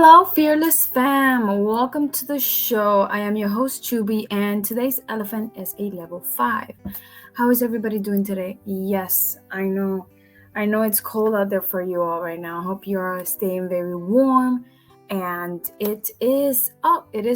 Hello, Fearless Fam. Welcome to the show. I am your host, Chubi, and today's elephant is a level 5. How is everybody doing today? Yes, I know. I know it's cold out there for you all right now. I hope you are staying very warm. And it is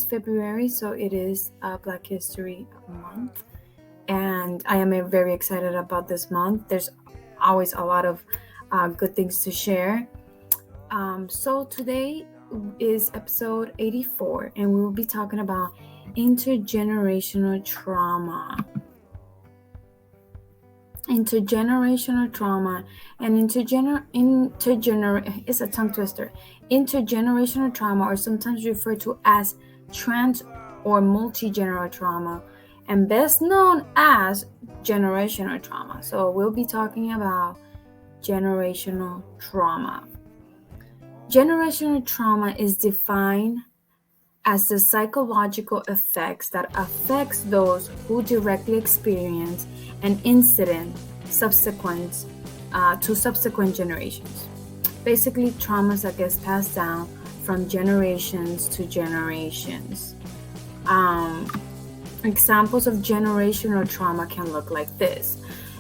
February, so it is Black History Month. And I am very excited about this month. There's always a lot of good things to share. So today is episode 84, and we will be talking about intergenerational trauma. Intergenerational trauma and it's a tongue twister. Intergenerational trauma, or sometimes referred to as trans or multi-generational trauma, and best known as generational trauma. So we'll be talking about generational trauma. Generational trauma is defined as the psychological effects that affects those who directly experience an incident subsequent to subsequent generations. Basically, traumas that gets passed down from generations to generations. Examples of generational trauma can look like this.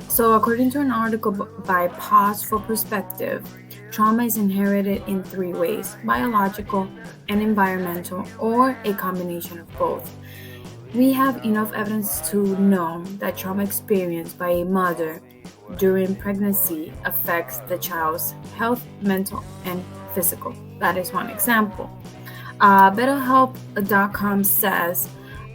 So according to an article by Pause for Perspective, trauma is inherited in 3 ways: biological and environmental, or a combination of both. We have enough evidence to know that trauma experienced by a mother during pregnancy affects the child's health, mental, and physical. That is one example. BetterHelp.com says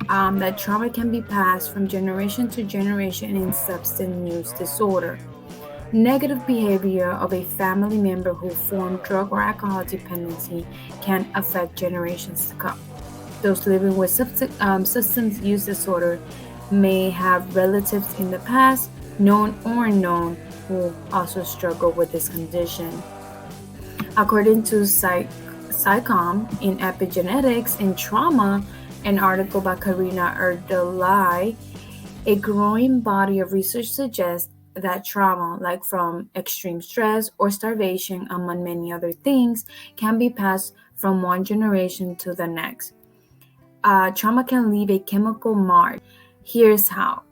that trauma can be passed from generation to generation in substance use disorder. Negative behavior of a family member who formed drug or alcohol dependency can affect generations to come. Those living with substance use disorder may have relatives in the past, known or unknown, who also struggle with this condition. According to Psychom in Epigenetics and Trauma, an article by Karina Erdely, a growing body of research suggests that trauma, like from extreme stress or starvation, among many other things, can be passed from one generation to the next. Trauma can leave a chemical mark. Here's how.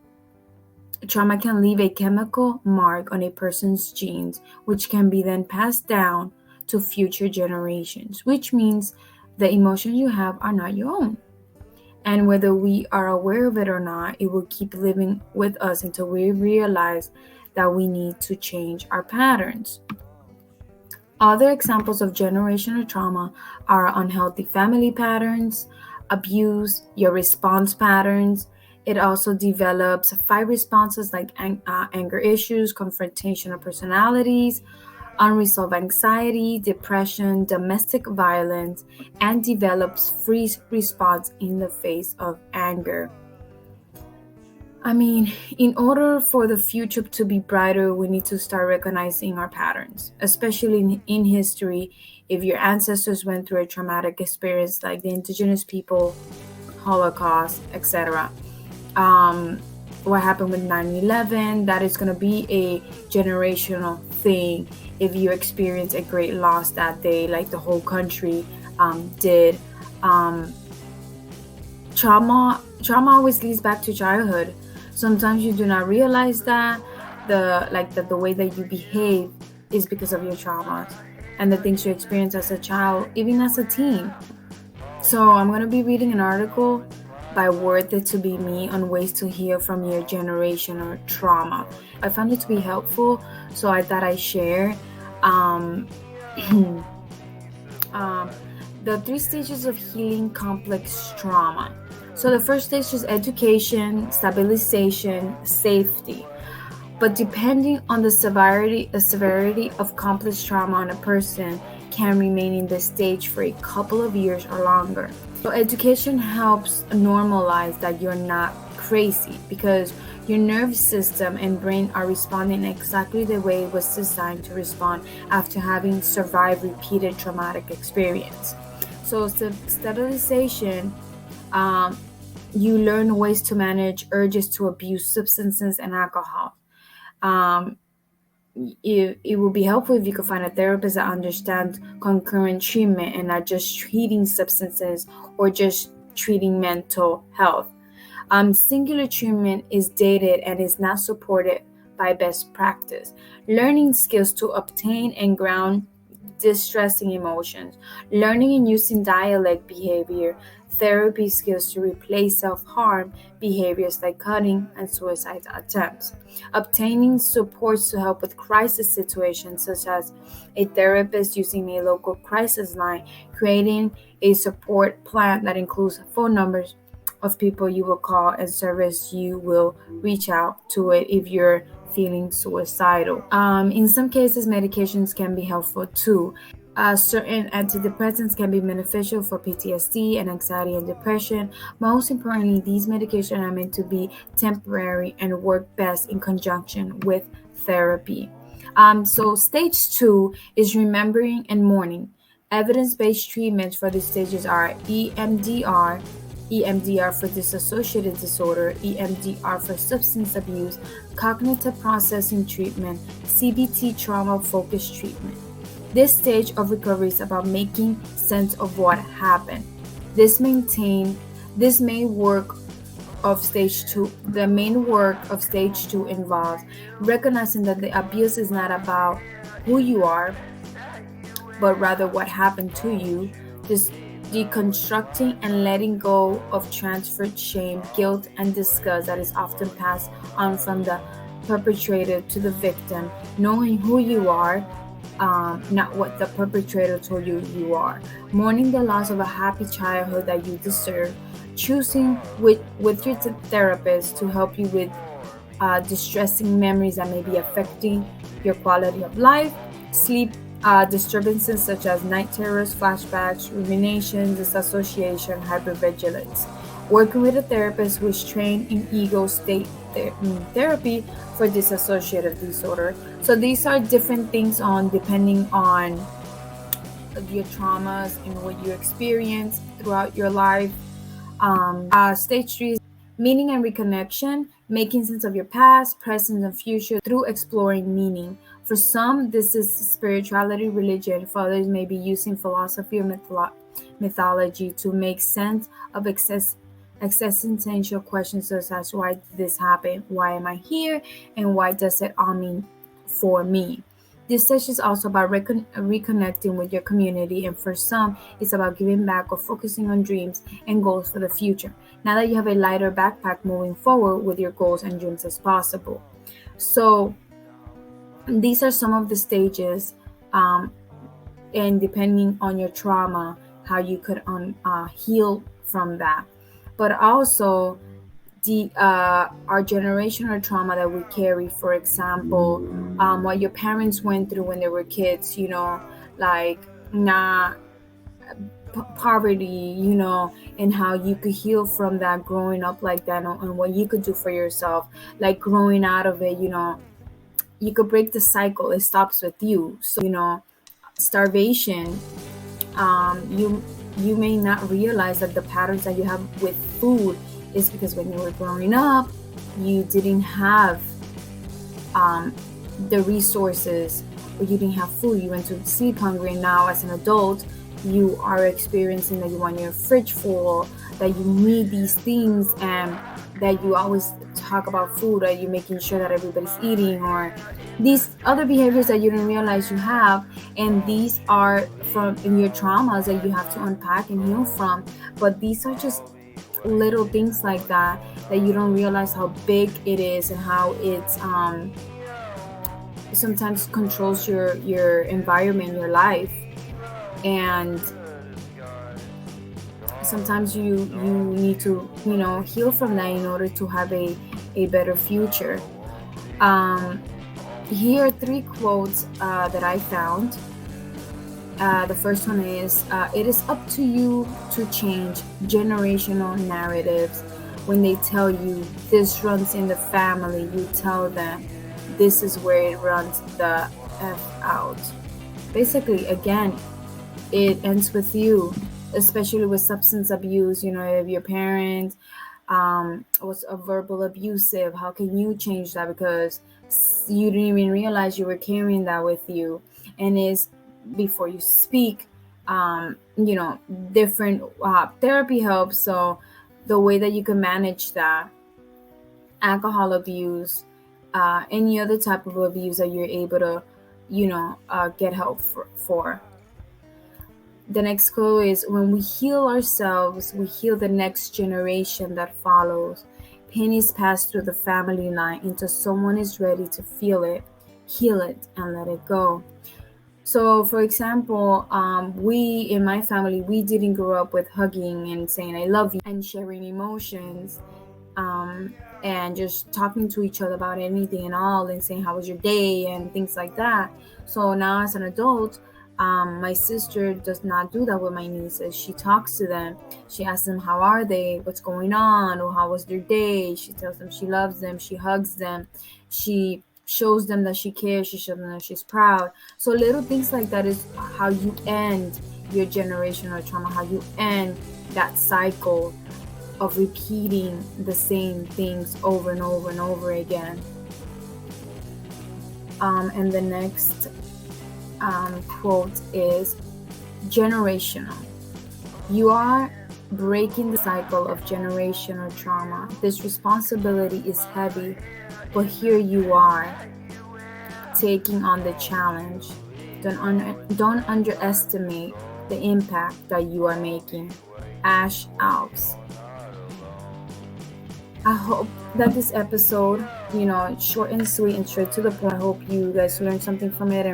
Trauma can leave a chemical mark on a person's genes, which can be then passed down to future generations, which means the emotions you have are not your own. And whether we are aware of it or not, it will keep living with us until we realize that we need to change our patterns. Other examples of generational trauma are unhealthy family patterns, abuse, your response patterns. It also develops 5 responses like anger issues, confrontational personalities, unresolved anxiety, depression, domestic violence, and develops freeze response in the face of anger. I mean, in order for the future to be brighter, we need to start recognizing our patterns, especially in history. If your ancestors went through a traumatic experience like the indigenous people, Holocaust, etc., what happened with 9/11, that is going to be a generational thing. If you experience a great loss that day, like the whole country did, trauma always leads back to childhood. Sometimes you do not realize that the way that you behave is because of your traumas and the things you experience as a child, even as a teen. So I'm going to be reading an article by Worth It to Be Me on ways to heal from your generational trauma. I found it to be helpful, so I thought I'd share. The 3 stages of healing complex trauma. So the first stage is education, stabilization, safety. But depending on the severity of complex trauma on a person can remain in this stage for a couple of years or longer. So education helps normalize that you're not crazy, because your nervous system and brain are responding exactly the way it was designed to respond after having survived repeated traumatic experience. So stabilization, you learn ways to manage urges to abuse substances and alcohol. it would be helpful if you could find a therapist that understands concurrent treatment and not just treating substances or just treating mental health. Singular treatment is dated and is not supported by best practice. Learning skills to obtain and ground distressing emotions, learning and using dialect behavior, therapy skills to replace self harm behaviors like cutting and suicide attempts, obtaining supports to help with crisis situations, such as a therapist using a local crisis line, creating a support plan that includes phone numbers of people you will call and service you will reach out to it if you're feeling suicidal. In some cases, medications can be helpful too. Certain antidepressants can be beneficial for PTSD and anxiety and depression. Most importantly, these medications are meant to be temporary and work best in conjunction with therapy. So, stage two is remembering and mourning. Evidence based treatments for these stages are EMDR for dissociative disorder, EMDR for substance abuse, cognitive processing treatment, CBT trauma focused treatment. This stage of recovery is about making sense of what happened. This main work of stage two. The main work of stage two involves recognizing that the abuse is not about who you are, but rather what happened to you. This deconstructing and letting go of transferred shame, guilt, and disgust that is often passed on from the perpetrator to the victim, knowing who you are, not what the perpetrator told you you are, mourning the loss of a happy childhood that you deserve, choosing with your therapist to help you with distressing memories that may be affecting your quality of life, sleep disturbances such as night terrors, flashbacks, ruminations, disassociation, hypervigilance. Working with a therapist who is trained in ego state therapy for dissociative disorder. So these are different things on depending on your traumas and what you experience throughout your life. Stage three is meaning and reconnection, making sense of your past, present, and future through exploring meaning. For some, this is spirituality, religion. For others, maybe using philosophy or mythology to make sense of existential questions such as why did this happen, why am I here, and why does it all mean for me. This session is also about reconnecting with your community, and for some, it's about giving back or focusing on dreams and goals for the future. Now that you have a lighter backpack moving forward with your goals and dreams as possible. So, these are some of the stages, and depending on your trauma, how you could heal from that. But also, our generational trauma that we carry, for example, what your parents went through when they were kids, like not poverty, and how you could heal from that growing up like that, and what you could do for yourself, like growing out of it, you could break the cycle. It stops with you. So, starvation, you may not realize that the patterns that you have with food is because when you were growing up, you didn't have the resources, or you didn't have food. You went to sleep hungry, and now as an adult, you are experiencing that you want your fridge full, that you need these things, and that you always talk about food, or you making sure that everybody's eating, or these other behaviors that you didn't realize you have. And these are from your traumas that you have to unpack and heal from. But these are just little things like that you don't realize how big it is, and how it's sometimes controls your environment, your life. And sometimes you need to heal from that in order to have a better future. Here are 3 quotes that I found. The first one is, it is up to you to change generational narratives. When they tell you this runs in the family, you tell them this is where it runs the F out. Basically, again, it ends with you, especially with substance abuse. If your parent was a verbal abusive, how can you change that? Because you didn't even realize you were carrying that with you. And is before you speak, different therapy helps. So the way that you can manage that, alcohol abuse, any other type of abuse that you're able to, get help for. The next clue is when we heal ourselves, we heal the next generation that follows. Pain is passed through the family line until someone is ready to feel it, heal it, and let it go. So, for example, we in my family, we didn't grow up with hugging and saying "I love you" and sharing emotions, um, and just talking to each other about anything and all, and saying how was your day and things like that. So now, as an adult, my sister does not do that with my nieces. She talks to them. She asks them how are they, what's going on, or how was their day. She tells them she loves them. She hugs them. She shows them that she cares. She shows them that she's proud. So little things like that is how you end your generational trauma, how you end that cycle of repeating the same things over and over and over again. And the next quote is generational. You are breaking the cycle of generational trauma. This responsibility is heavy, but here you are taking on the challenge. Don't underestimate the impact that you are making. Ash Alps. I hope that this episode, short and sweet and straight to the point. I hope you guys learned something from it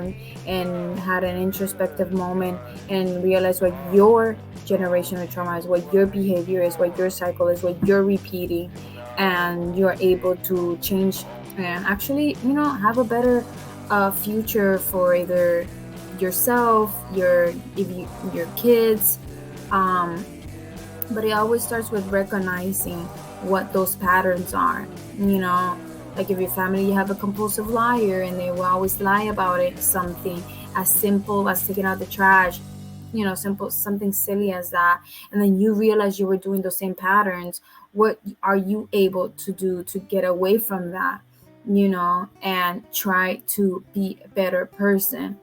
and had an introspective moment and realized what your generational trauma is, what your behavior is, what your cycle is, what you're repeating, and you're able to change and actually, have a better future for either yourself, your kids. But it always starts with recognizing what those patterns are. Like if your family, you have a compulsive liar and they will always lie about something as simple as taking out the trash, simple, something silly as that, and then you realize you were doing those same patterns. What are you able to do to get away from that, and try to be a better person?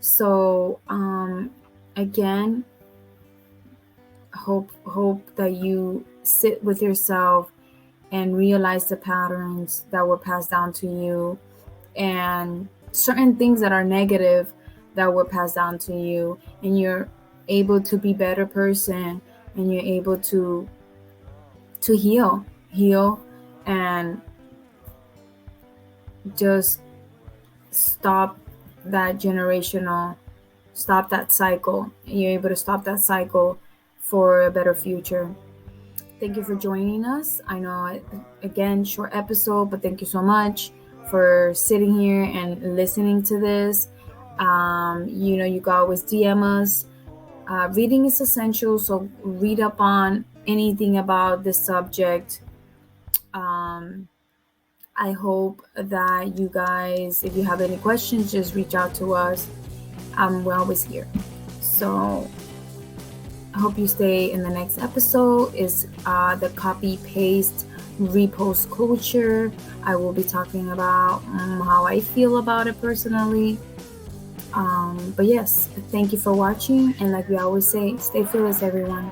So again, hope that you sit with yourself and realize the patterns that were passed down to you and certain things that are negative that were passed down to you, and you're able to be a better person, and you're able to heal and just stop that cycle. You're able to stop that cycle for a better future. Thank you for joining us. I know, again, short episode, but thank you so much for sitting here and listening to this. You can always DM us. Reading is essential, so read up on anything about this subject. I hope that you guys, if you have any questions, just reach out to us. We're always here. So I hope you stay in the next episode. Is the copy paste repost culture. I will be talking about how I feel about it personally. But yes, thank you for watching, and like we always say, stay fearless, everyone.